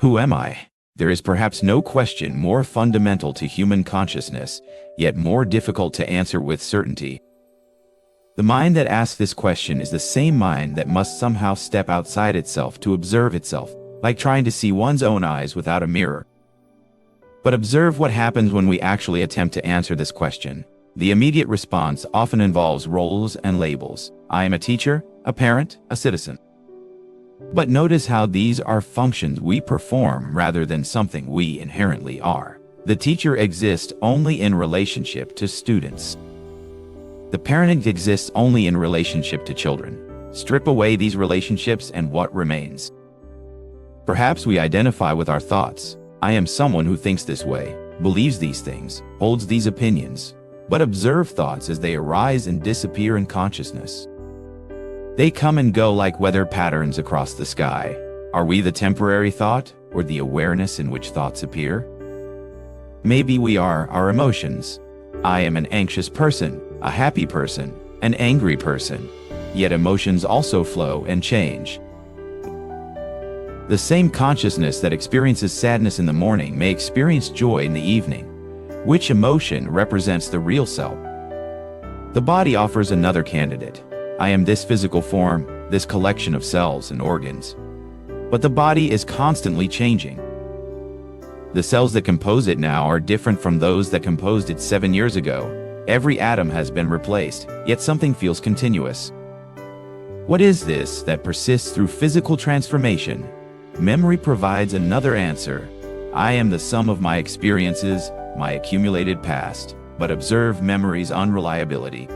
Who am I? There is perhaps no question more fundamental to human consciousness, yet more difficult to answer with certainty. The mind that asks this question is the same mind that must somehow step outside itself to observe itself, like trying to see one's own eyes without a mirror. But observe what happens when we actually attempt to answer this question. The immediate response often involves roles and labels. I am a teacher, a parent, a citizen. But notice how these are functions we perform rather than something we inherently are. The teacher exists only in relationship to students. The parent exists only in relationship to children. Strip away these relationships and what remains? Perhaps we identify with our thoughts. I am someone who thinks this way, believes these things, holds these opinions. But observe thoughts as they arise and disappear in consciousness. They come and go like weather patterns across the sky. Are we the temporary thought, or the awareness in which thoughts appear? Maybe we are our emotions. I am an anxious person, a happy person, an angry person. Yet emotions also flow and change. The same consciousness that experiences sadness in the morning may experience joy in the evening. Which emotion represents the real self? The body offers another candidate. I am this physical form, this collection of cells and organs. But the body is constantly changing. The cells that compose it now are different from those that composed it 7 years ago. Every atom has been replaced, yet something feels continuous. What is this that persists through physical transformation? Memory provides another answer. I am the sum of my experiences, my accumulated past, but observe memory's unreliability.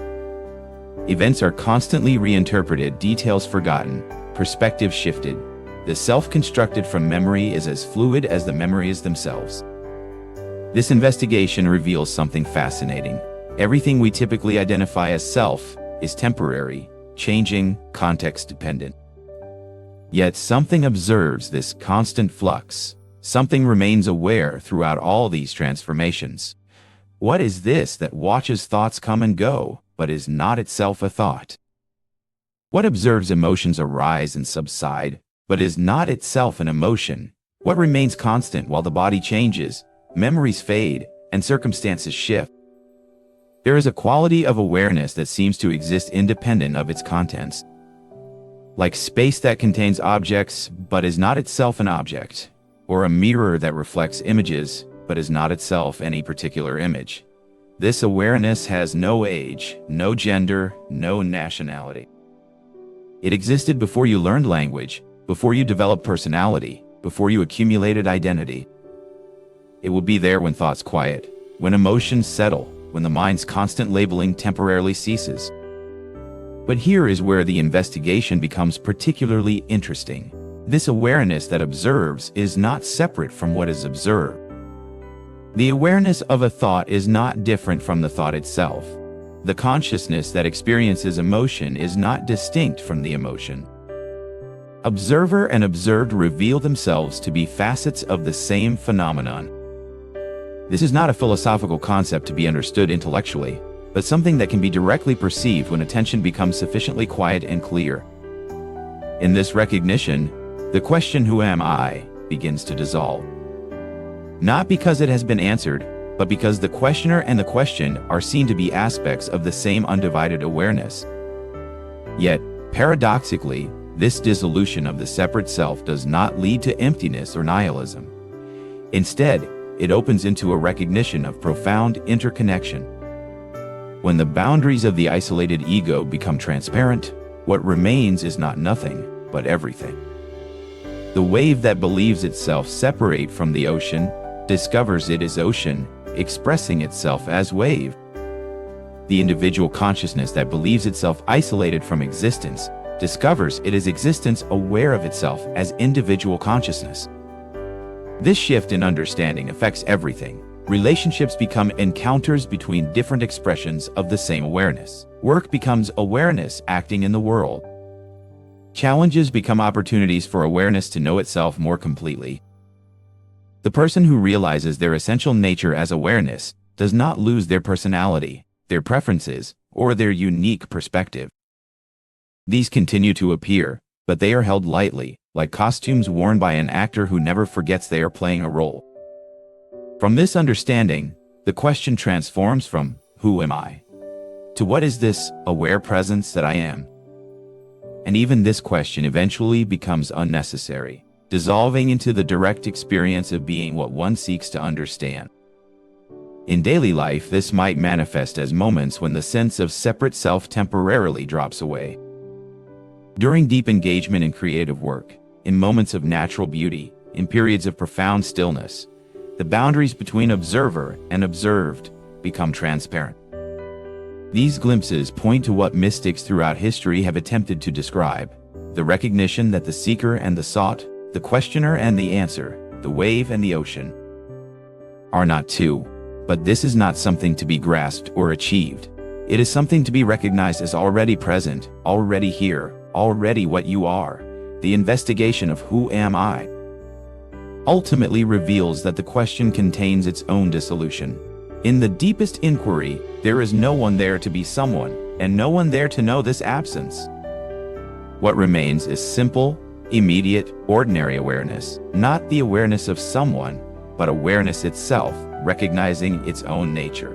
Events are constantly reinterpreted, details forgotten, perspective shifted. The self constructed from memory is as fluid as the memories themselves. This investigation reveals something fascinating. Everything we typically identify as self is temporary, changing, context dependent. Yet something observes this constant flux. Something remains aware throughout all these transformations. What is this that watches thoughts come and go, but is not itself a thought? What observes emotions arise and subside, but is not itself an emotion? What remains constant while the body changes, memories fade, and circumstances shift? There is a quality of awareness that seems to exist independent of its contents. Like space that contains objects, but is not itself an object. Or a mirror that reflects images, but is not itself any particular image. This awareness has no age, no gender, no nationality. It existed before you learned language, before you developed personality, before you accumulated identity. It will be there when thoughts quiet, when emotions settle, when the mind's constant labeling temporarily ceases. But here is where the investigation becomes particularly interesting. This awareness that observes is not separate from what is observed. The awareness of a thought is not different from the thought itself. The consciousness that experiences emotion is not distinct from the emotion. Observer and observed reveal themselves to be facets of the same phenomenon. This is not a philosophical concept to be understood intellectually, but something that can be directly perceived when attention becomes sufficiently quiet and clear. In this recognition, the question "Who am I?" begins to dissolve. Not because it has been answered, but because the questioner and the question are seen to be aspects of the same undivided awareness. Yet, paradoxically, this dissolution of the separate self does not lead to emptiness or nihilism. Instead, it opens into a recognition of profound interconnection. When the boundaries of the isolated ego become transparent, what remains is not nothing, but everything. The wave that believes itself separate from the ocean discovers it is ocean, expressing itself as wave. The individual consciousness that believes itself isolated from existence discovers it is existence aware of itself as individual consciousness. This shift in understanding affects everything. Relationships become encounters between different expressions of the same awareness. Work becomes awareness acting in the world. Challenges become opportunities for awareness to know itself more completely. The person who realizes their essential nature as awareness does not lose their personality, their preferences, or their unique perspective. These continue to appear, but they are held lightly, like costumes worn by an actor who never forgets they are playing a role. From this understanding, the question transforms from, "Who am I?" to "What is this aware presence that I am?" And even this question eventually becomes unnecessary, dissolving into the direct experience of being what one seeks to understand. In daily life, this might manifest as moments when the sense of separate self temporarily drops away. During deep engagement in creative work, in moments of natural beauty, in periods of profound stillness, the boundaries between observer and observed become transparent. These glimpses point to what mystics throughout history have attempted to describe: the recognition that the seeker and the sought, the questioner and the answer, the wave and the ocean, are not two. But this is not something to be grasped or achieved. It is something to be recognized as already present, already here, already what you are. The investigation of "Who am I?" ultimately reveals that the question contains its own dissolution. In the deepest inquiry, there is no one there to be someone, and no one there to know this absence. What remains is simple, immediate, ordinary awareness, not the awareness of someone, but awareness itself, recognizing its own nature.